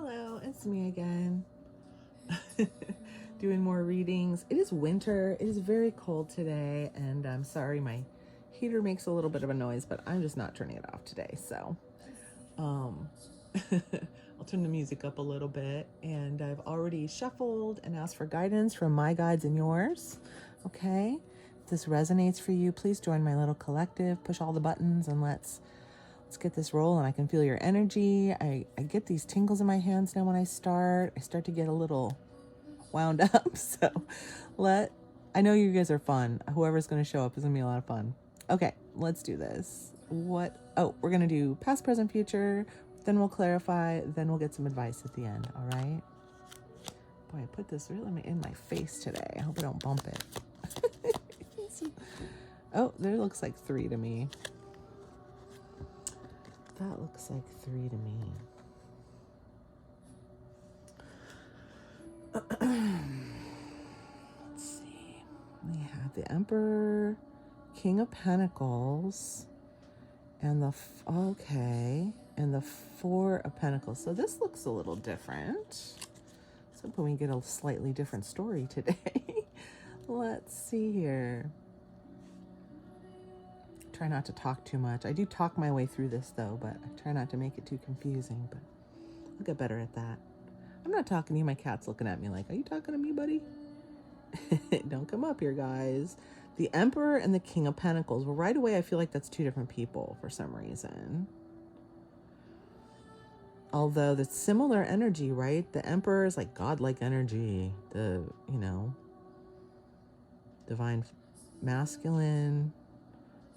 Hello, it's me again. Doing more readings. It is winter. It is very cold today, and I'm sorry my heater makes a little bit of a noise, but I'm just not turning it off today. So, um, I'll turn the music up a little bit, and I've already shuffled and asked for guidance from my guides and yours. Okay, if this resonates for you, please join my little collective. Push all the buttons, and let's get this rolling. I can feel your energy. I get these tingles in my hands now when I start. I start to get a little wound up. So I know you guys are fun. Whoever's going to show up is going to be a lot of fun. Okay, let's do this. We're going to do past, present, future. Then we'll clarify. Then we'll get some advice at the end. All right. Boy, I put this really in my face today. I hope I don't bump it. Oh, there looks like 3 to me. That looks like 3 to me. Let's see. We have the Emperor, King of Pentacles, and the 4 of Pentacles. So this looks a little different. So we get a slightly different story today. Let's see here. Try not to talk too much. I do talk my way through this though, but I try not to make it too confusing, but I'll get better at that. I'm not talking to you. My cat's looking at me like, are you talking to me, buddy? Don't come up here, guys. The Emperor and the King of Pentacles. Well, right away, I feel like that's 2 different people for some reason. Although the similar energy, right? The Emperor is like godlike energy. Divine masculine.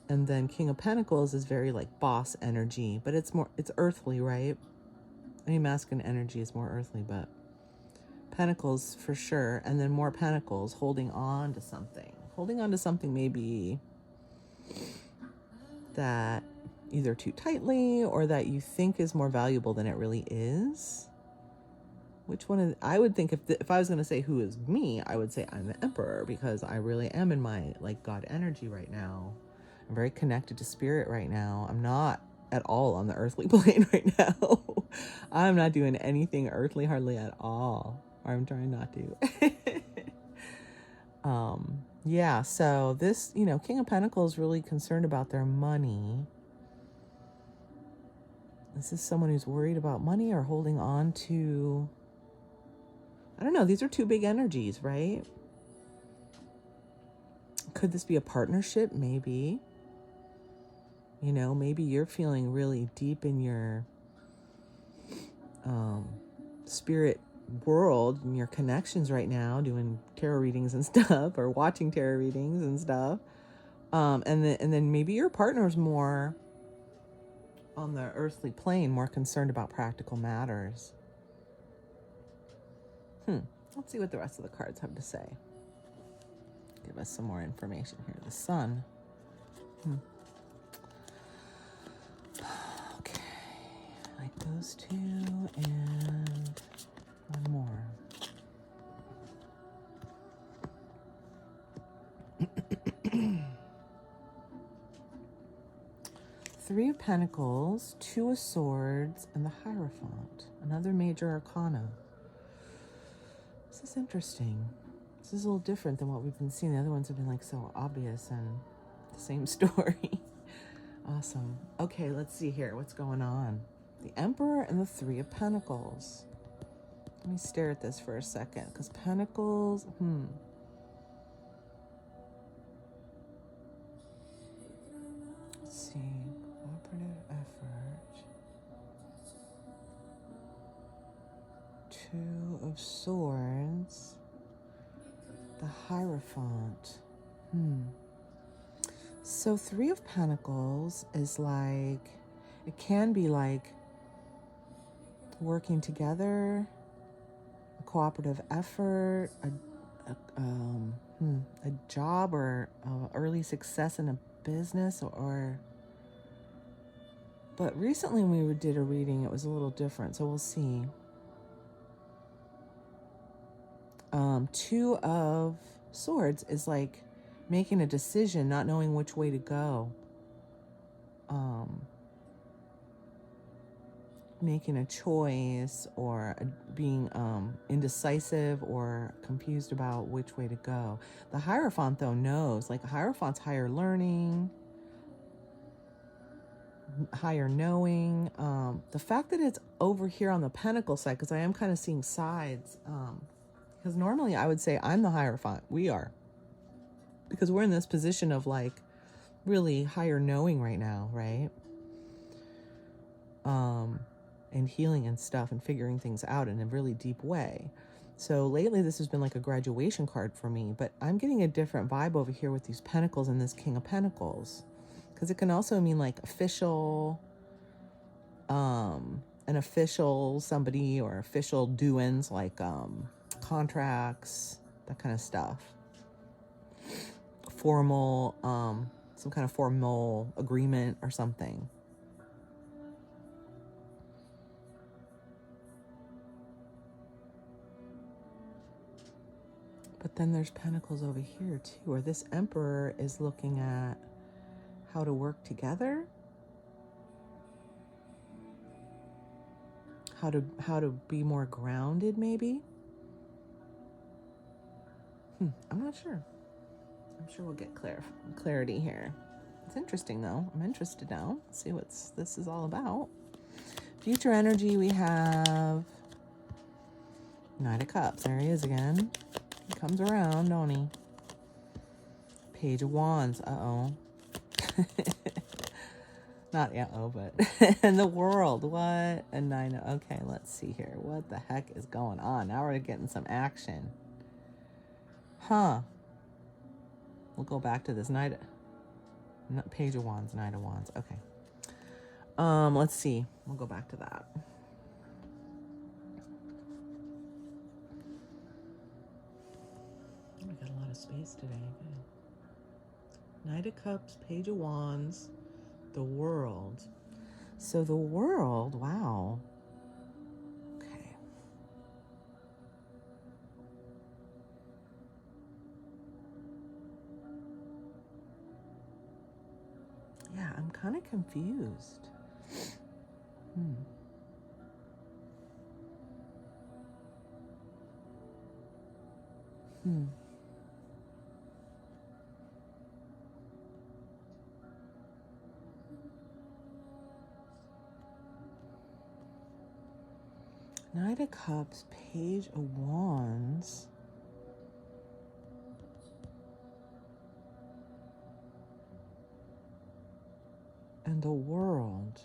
And then King of Pentacles is very like boss energy, but it's earthly, right? I mean, masculine energy is more earthly, but Pentacles for sure. And then more Pentacles, holding on to something. Holding on to something maybe that either too tightly or that you think is more valuable than it really is. Which one I would think if I was going to say who is me, I would say I'm the Emperor, because I really am in my like God energy right now. I'm very connected to spirit right now. I'm not at all on the earthly plane right now. I'm not doing anything earthly hardly at all. Or I'm trying not to. Yeah, so this, King of Pentacles is really concerned about their money. This is someone who's worried about money or holding on to, I don't know, these are 2 big energies, right? Could this be a partnership? Maybe. Maybe you're feeling really deep in your spirit world and your connections right now, doing tarot readings and stuff, or watching tarot readings and stuff. And then maybe your partner's more on the earthly plane, more concerned about practical matters. Let's see what the rest of the cards have to say. Give us some more information here. The Sun. Okay, like those 2 and one more. Three of Pentacles, 2 of Swords, and the Hierophant. Another major arcana. This is interesting. This is a little different than what we've been seeing. The other ones have been like so obvious and the same story. Awesome. Okay, let's see here. What's going on? The Emperor and the 3 of Pentacles. Let me stare at this for a second, because Pentacles, Let's see. Cooperative effort. 2 of Swords. The Hierophant. So 3 of Pentacles is like, it can be like working together, a cooperative effort, a job, or early success in a business, but recently when we did a reading, it was a little different, so we'll see. 2 of Swords is like making a decision, not knowing which making a choice or being indecisive or confused about which way to go. The Hierophant, though, knows. Like, Hierophant's higher learning, higher knowing. The fact that it's over here on the Pentacle side, because I am kind of seeing sides, because normally I would say I'm the Hierophant. We are. Because we're in this position of, like, really higher knowing right now, right? And healing and stuff and figuring things out in a really deep way. So lately this has been like a graduation card for me, but I'm getting a different vibe over here with these Pentacles and this King of Pentacles, because it can also mean like official, an official somebody, or official doings, like contracts, that kind of stuff. Formal, some kind of formal agreement or something. But then there's Pentacles over here too, where this Emperor is looking at how to work together, how to be more grounded, maybe. I'm not sure. I'm sure we'll get clarity here. It's interesting though. I'm interested now. Let's see what this is all about. Future energy, we have Knight of Cups. There he is again. He comes around, don't he? Page of Wands. Uh-oh. Not uh-oh, but in the World. What? A nine. Okay, let's see here. What the heck is going on? Now we're getting some action. Huh. We'll go back to this Page of Wands, Knight of Wands. Okay. Let's see. We'll go back to that. We got a lot of space today. Good. Knight of Cups, Page of Wands, the World. So the World, wow. Okay. Yeah, I'm kind of confused. Knight of Cups, Page of Wands. And the World.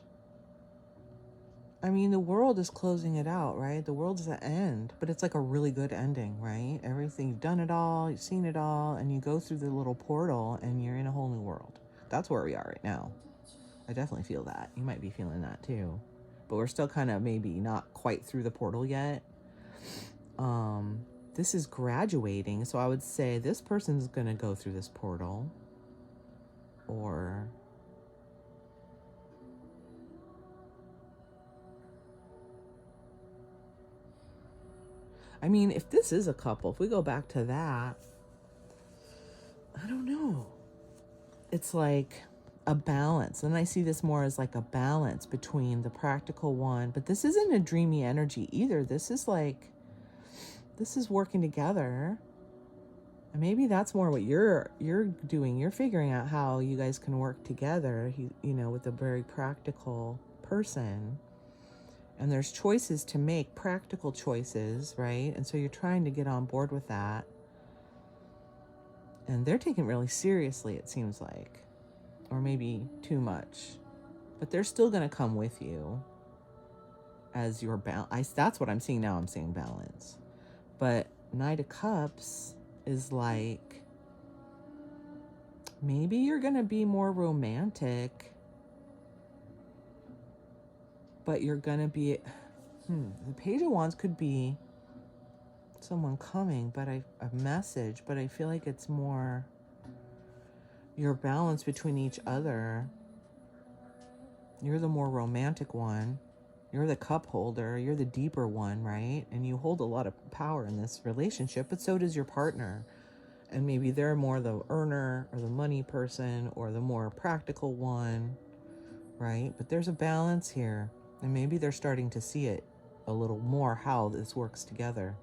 I mean, the World is closing it out, right? The World is the end, but it's like a really good ending, right? Everything, you've done it all, you've seen it all, and you go through the little portal and you're in a whole new world. That's where we are right now. I definitely feel that. You might be feeling that too. But we're still kind of maybe not quite through the portal yet. This is graduating, so I would say this person's going to go through this portal. Or... I mean, if this is a couple, if we go back to that, I don't know. It's like a balance. And I see this more as like a balance between the practical one, but this isn't a dreamy energy either. This is like, this is working together. And maybe that's more what you're doing. You're figuring out how you guys can work together, you know, with a very practical person. And there's choices to make, practical choices, right? And so you're trying to get on board with that. And they're taking it really seriously, it seems like. Or maybe too much. But they're still going to come with you as your balance. That's what I'm seeing now. I'm seeing balance. But Knight of Cups is like, maybe you're going to be more romantic. But you're going to be... the Page of Wands could be someone coming, but a message. But I feel like it's more your balance between each other. You're the more romantic one. You're the cup holder. You're the deeper one, right? And you hold a lot of power in this relationship, but so does your partner. And maybe they're more the earner or the money person or the more practical one, right? But there's a balance here. And maybe they're starting to see it a little more, how this works together.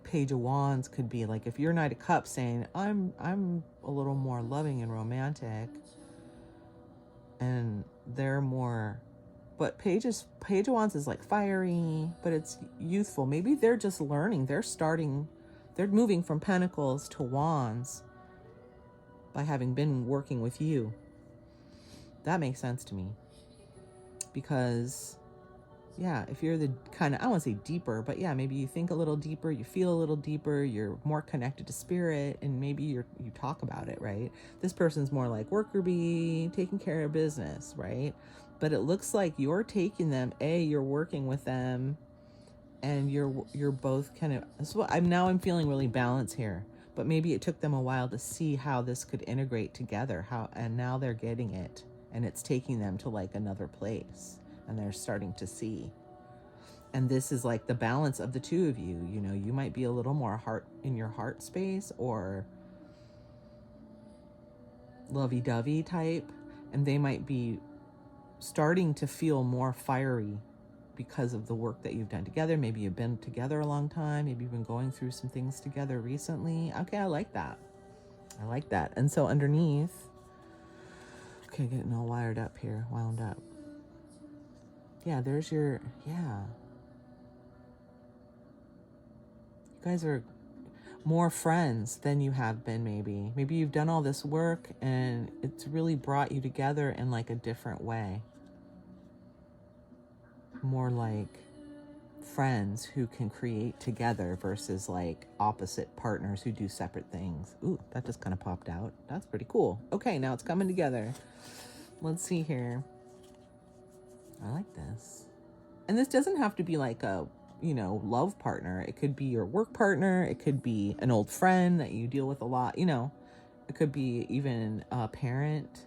Page of Wands could be like, if you're Knight of Cups saying, I'm a little more loving and romantic, and they're more, but Page of Wands is like fiery, but it's youthful. Maybe they're just learning. They're moving from Pentacles to Wands by having been working with you. That makes sense to me. Because, yeah, if you're the kind of, I don't want to say deeper, but yeah, maybe you think a little deeper, you feel a little deeper, you're more connected to spirit, and maybe you talk about it, right? This person's more like worker bee, taking care of business, right? But it looks like you're taking them, you're working with them, and you're both kind of, so I'm feeling really balanced here. But maybe it took them a while to see how this could integrate together, and now they're getting it, and it's taking them to like another place, and they're starting to see. And this is like the balance of the two of you. You know, you might be a little more in your heart space, or lovey-dovey type, and they might be starting to feel more fiery because of the work that you've done together. Maybe you've been together a long time. Maybe you've been going through some things together recently. Okay, I like that. I like that. And so underneath, okay, getting all wired up here, wound up. Yeah, there's your, yeah. You guys are more friends than you have been, maybe. Maybe you've done all this work and it's really brought you together in like a different way. More like friends who can create together versus like opposite partners who do separate things. Ooh, that just kind of popped out. That's pretty cool. Okay, now it's coming together. Let's see here. I like this. And this doesn't have to be like a, love partner. It could be your work partner. It could be an old friend that you deal with a lot. It could be even a parent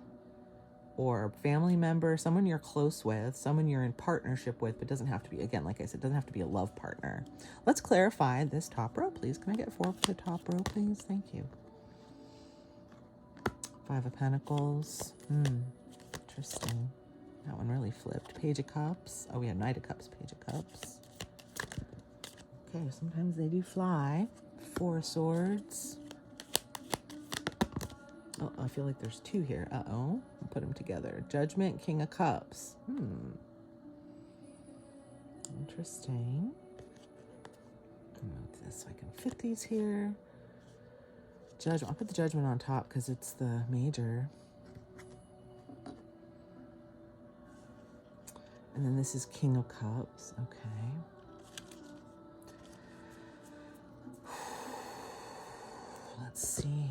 or a family member, someone you're close with, someone you're in partnership with, but doesn't have to be, again, like I said, doesn't have to be a love partner. Let's clarify this top row, please. Can I get 4 for the top row, please? Thank you. 5 of Pentacles. Interesting. That one really flipped. Page of Cups. Oh, we have Knight of Cups, Page of Cups. Okay, sometimes they do fly. 4 of Swords. Oh, I feel like there's 2 here. Uh-oh. I'll put them together. Judgment, King of Cups. Interesting. I'll move this so I can fit these here. Judgment. I'll put the Judgment on top because it's the major. And then this is King of Cups. Okay. Let's see.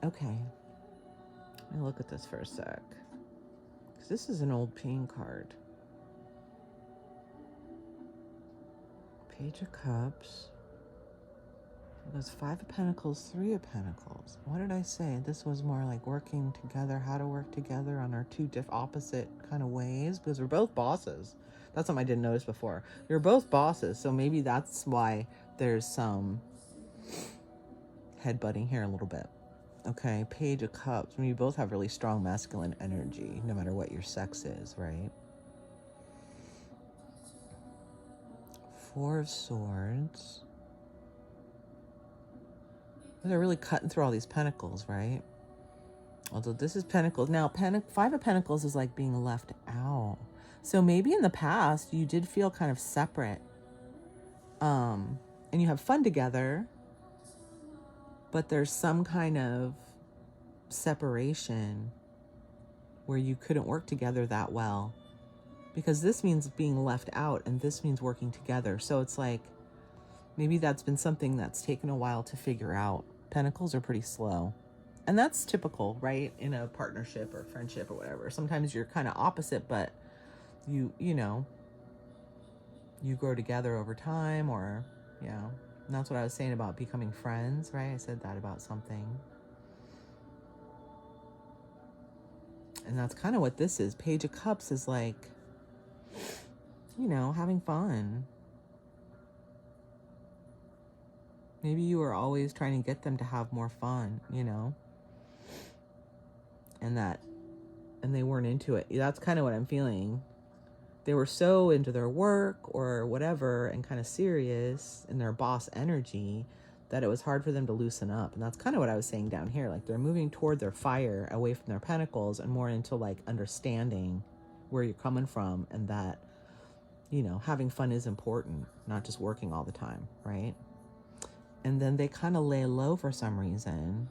Okay. Let me look at this for a sec. Because this is an old pain card. Page of Cups. There's 5 of Pentacles, 3 of Pentacles. What did I say? This was more like working together, how to work together on our 2 opposite kind of ways, because we're both bosses. That's something I didn't notice before. You're both bosses, so maybe that's why there's some headbutting here a little bit. Okay, Page of Cups. I mean, you both have really strong masculine energy, no matter what your sex is, right? 4 of Swords. They're really cutting through all these pentacles, right? Although this is Pentacles. Now, 5 of Pentacles is like being left out. So maybe in the past, you did feel kind of separate. And you have fun together. But there's some kind of separation where you couldn't work together that well. Because this means being left out and this means working together. So it's like, maybe that's been something that's taken a while to figure out. Pentacles are pretty slow. And that's typical, right? In a partnership or friendship or whatever. Sometimes you're kind of opposite, but you grow together over time, or, and that's what I was saying about becoming friends, right? I said that about something. And that's kind of what this is. Page of Cups is like, having fun. Maybe you were always trying to get them to have more fun, and they weren't into it. That's kind of what I'm feeling. They were so into their work or whatever and kind of serious in their boss energy that it was hard for them to loosen up. And that's kind of what I was saying down here. Like, they're moving toward their fire, away from their pentacles, and more into like understanding where you're coming from, and that, you know, having fun is important, not just working all the time, right? And then they kind of lay low for some reason.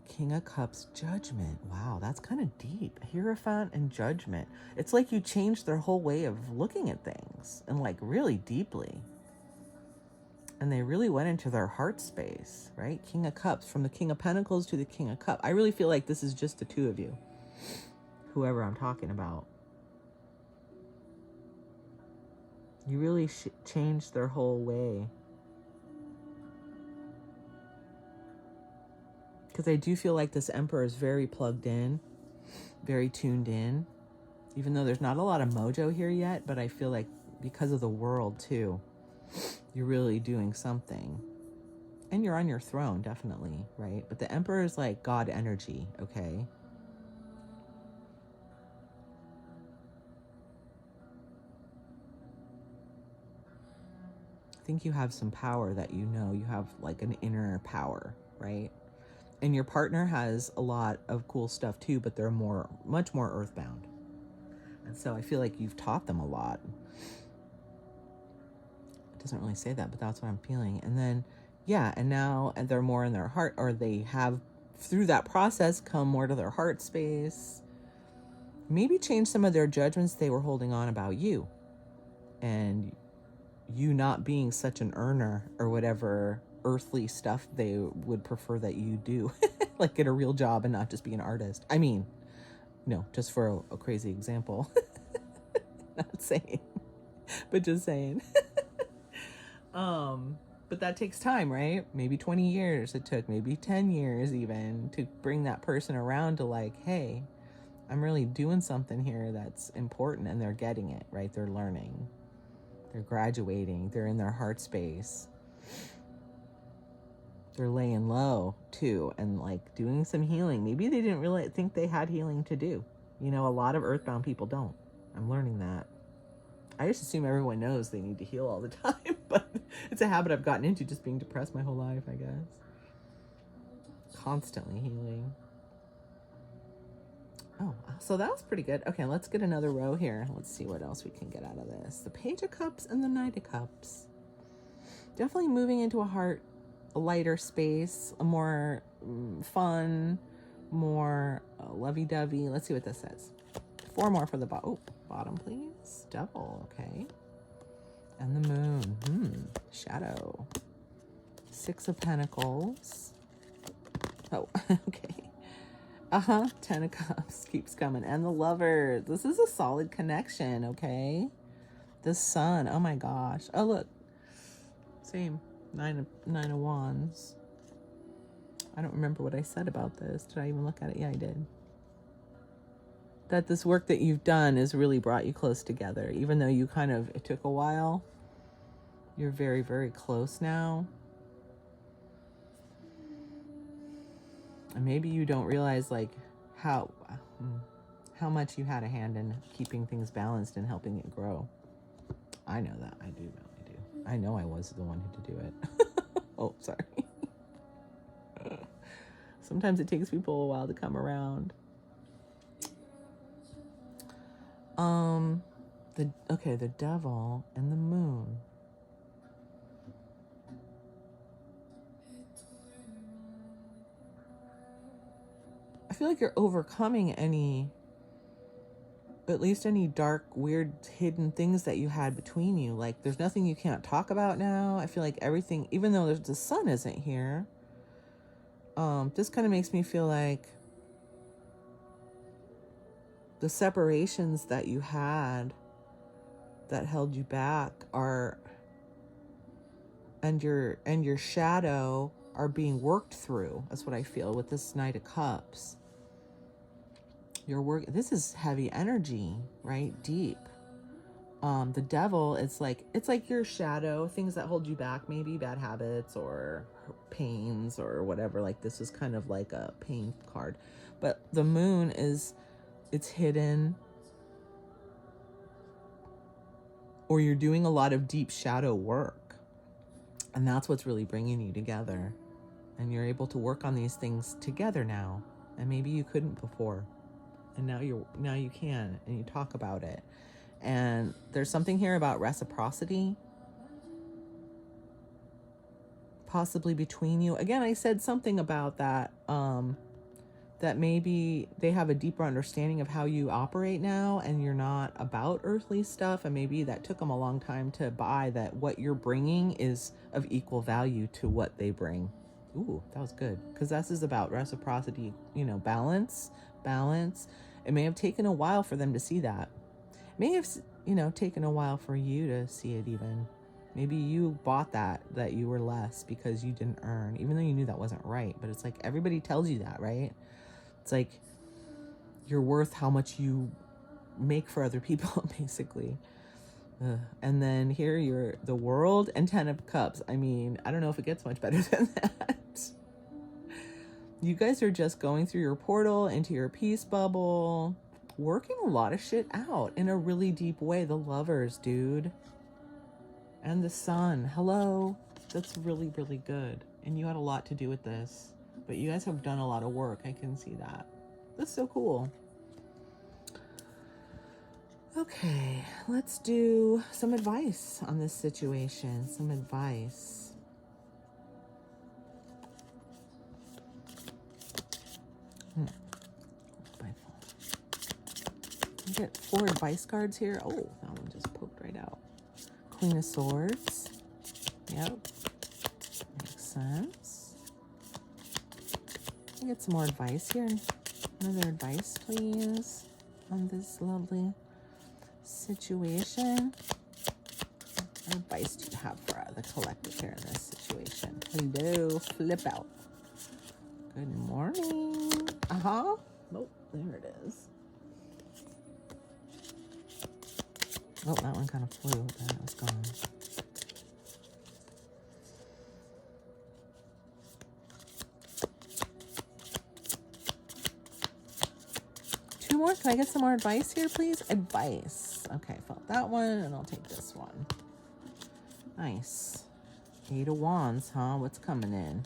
King of Cups, Judgment. Wow, that's kind of deep. Hierophant and Judgment. It's like you changed their whole way of looking at things, and like really deeply. And they really went into their heart space, right? King of Cups, from the King of Pentacles to the King of Cups. I really feel like this is just the two of you, whoever I'm talking about. You really changed their whole way. Because I do feel like this Emperor is very plugged in, very tuned in, even though there's not a lot of mojo here yet, but I feel like because of the world too, you're really doing something. And you're on your throne, definitely, right? But the Emperor is like God energy, okay? I think you have some power that you know. You have like an inner power, right? And your partner has a lot of cool stuff too, but they're much more earthbound. And so I feel like you've taught them a lot. It doesn't really say that, but that's what I'm feeling. And then, yeah, and now they're more in their heart, or they have, through that process, come more to their heart space. Maybe change some of their judgments they were holding on about you. And you not being such an earner or whatever earthly stuff they would prefer that you do. Like, get a real job and not just be an artist. I mean, no, just for a crazy example. Not saying, but just saying. But that takes time, right? Maybe 20 years it took, maybe 10 years even, to bring that person around to like, hey, I'm really doing something here that's important, and they're getting it, right? They're learning, they're graduating, they're in their heart space. They're laying low too, and like doing some healing. Maybe they didn't really think they had healing to do. You know, a lot of earthbound people don't. I'm learning that. I just assume everyone knows they need to heal all the time, but it's a habit I've gotten into, just being depressed my whole life, I guess. Constantly healing. Oh, so that was pretty good. Okay, let's get another row here. Let's see what else we can get out of this. The Page of Cups and the Knight of Cups. Definitely moving into a lighter space, a more fun, more lovey-dovey. Let's see what this says. 4 more for the bottom, please. Devil, okay. And the Moon. Shadow. 6 of Pentacles. Oh, okay. 10 of Cups keeps coming. And the Lover. This is a solid connection, okay? The Sun. Oh my gosh. Oh, look. Same. 9 of Wands. I don't remember what I said about this. Did I even look at it? Yeah, I did. That this work that you've done has really brought you close together. Even though it took a while. You're very, very close now. And maybe you don't realize like how much you had a hand in keeping things balanced and helping it grow. I know that. I do. I know I was the one who did do it. Oh, sorry. Sometimes it takes people a while to come around. The Devil and the Moon. I feel like you're overcoming at least any dark, weird, hidden things that you had between you. Like, there's nothing you can't talk about now. I feel like everything, even though the sun isn't here, this kind of makes me feel like the separations that you had that held you back and your shadow are being worked through. That's what I feel with this Knight of Cups. This is heavy energy, right? Deep. The Devil, it's like your shadow, things that hold you back, maybe bad habits or pains or whatever. Like this is kind of like a pain card. But the moon is, it's hidden, or you're doing a lot of deep shadow work. And that's what's really bringing you together. And you're able to work on these things together now. And maybe you couldn't before. And now you can, and you talk about it. And there's something here about reciprocity, possibly between you. Again, I said something about that, that maybe they have a deeper understanding of how you operate now, and you're not about earthly stuff, and maybe that took them a long time to buy that what you're bringing is of equal value to what they bring. Ooh, that was good, because this is about reciprocity, you know, balance. It may have taken a while for them to see that. It may have, you know, taken a while for you to see it even. Maybe you bought that you were less because you didn't earn, even though you knew that wasn't right. But it's like everybody tells you that, right? It's like you're worth how much you make for other people, basically. And then here you're the World and 10 of Cups. I mean, I don't know if it gets much better than that. You guys are just going through your portal into your peace bubble, working a lot of shit out in a really deep way. The Lovers, dude. And the Sun. Hello. That's really, really good. And you had a lot to do with this. But you guys have done a lot of work. I can see that. That's so cool. Okay, let's do some advice on this situation. Some advice. You get 4 advice cards here. Oh, that one just poked right out. Queen of Swords. Yep. Makes sense. I get some more advice here. Another advice, please, on this lovely situation. What advice do you have for the collective here in this situation? Hello, flip out. Good morning. Oh, there it is. Oh, that one kind of flew, then it was gone. Two more? Can I get some more advice here, please? Advice. Okay, I felt that one, and I'll take this one. Nice. 8 of Wands, huh? What's coming in?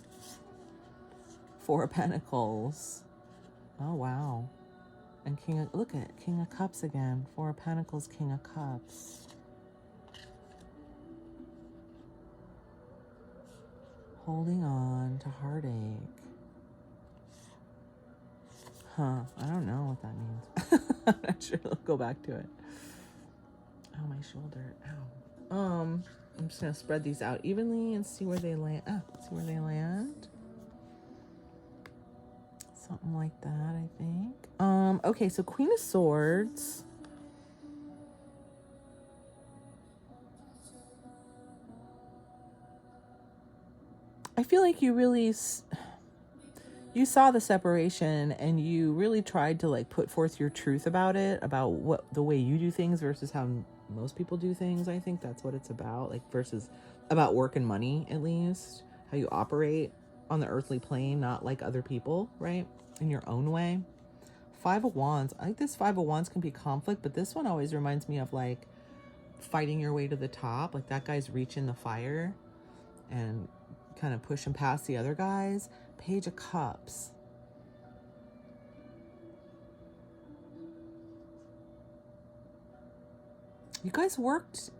4 of Pentacles. Oh, wow. And look at King of Cups again. 4 of Pentacles, King of Cups. Holding on to heartache. Huh. I don't know what that means. I'm not sure. Let's go back to it. Oh, my shoulder. Ow. I'm just going to spread these out evenly and see where they land. See where they land. Something like that, I think. Okay, so Queen of Swords. I feel like you really, you saw the separation and you really tried to like put forth your truth about it, about what the way you do things versus how most people do things. I think that's what it's about, like versus about work and money, at least how you operate on the earthly plane, not like other people, right? In your own way. 5 of Wands. I think this 5 of Wands can be conflict, but this one always reminds me of like fighting your way to the top. Like that guy's reaching the fire and kind of pushing past the other guys. Page of Cups. You guys worked,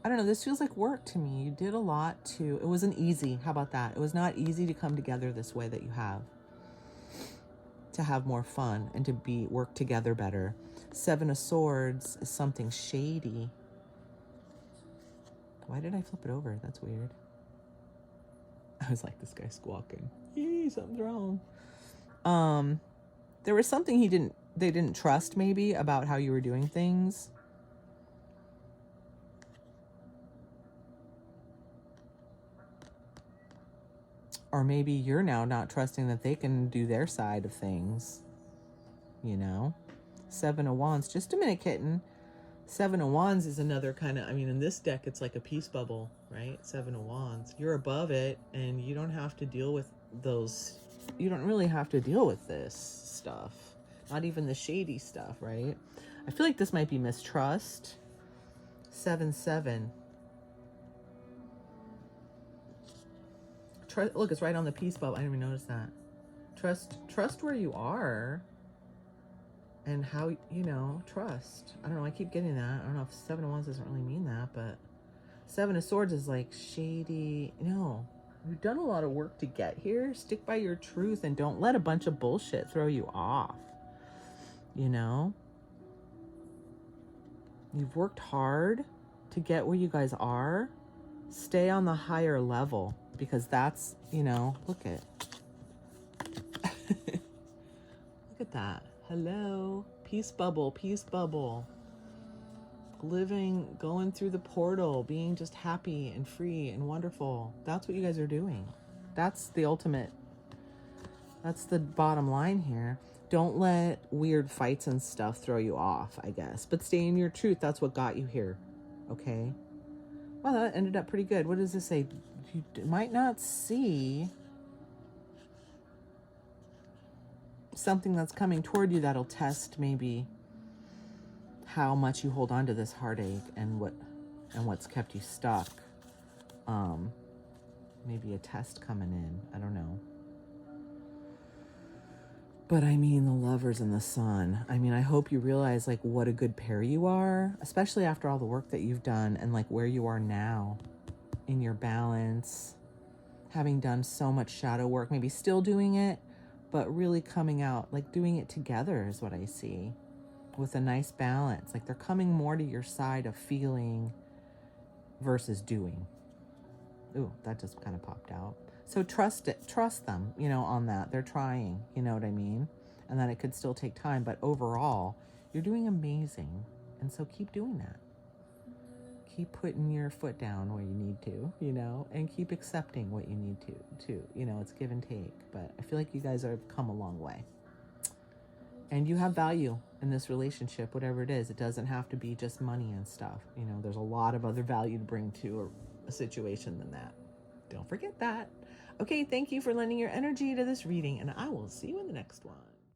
I don't know, this feels like work to me. You did a lot it wasn't easy. How about that? It was not easy to come together this way that you have. To have more fun and to work together better. 7 of Swords is something shady. Why did I flip it over? That's weird. I was like, this guy's squawking. Yee, something's wrong. There was something they didn't trust maybe about how you were doing things. Or maybe you're now not trusting that they can do their side of things. You know? 7 of Wands. Just a minute, kitten. Seven of Wands is another kind of, I mean, in this deck, it's like a peace bubble, right? Seven of Wands. You're above it, and you don't have to deal with those. You don't really have to deal with this stuff. Not even the shady stuff, right? I feel like this might be mistrust. 7-7. Look, it's right on the peace bubble. I didn't even notice that. Trust where you are. And how, you know, trust. I don't know, I keep getting that. I don't know if 7 of Wands doesn't really mean that, but 7 of Swords is like shady. No, you've done a lot of work to get here. Stick by your truth and don't let a bunch of bullshit throw you off. You know? You've worked hard to get where you guys are. Stay on the higher level, because that's, you know, look at that. Hello, peace bubble, peace bubble. Living, going through the portal, being just happy and free and wonderful. That's what you guys are doing. That's the ultimate, that's the bottom line here. Don't let weird fights and stuff throw you off, I guess. But stay in your truth. That's what got you here. Okay? Well, that ended up pretty good. What does this say? You might not see something that's coming toward you that'll test maybe how much you hold on to this heartache and what's kept you stuck. Maybe a test coming in. I don't know. But I mean, the Lovers and the Sun. I mean, I hope you realize like what a good pair you are, especially after all the work that you've done and like where you are now in your balance, having done so much shadow work, maybe still doing it, but really coming out, like doing it together is what I see, with a nice balance. Like they're coming more to your side of feeling versus doing. Ooh, that just kind of popped out. So trust them, you know, on that. They're trying, you know what I mean? And that it could still take time, but overall, you're doing amazing. And so keep doing that. Keep putting your foot down where you need to, you know, and keep accepting what you need to, you know, it's give and take. But I feel like you guys have come a long way. And you have value in this relationship, whatever it is. It doesn't have to be just money and stuff. You know, there's a lot of other value to bring to a situation than that. Don't forget that. Okay, thank you for lending your energy to this reading, and I will see you in the next one.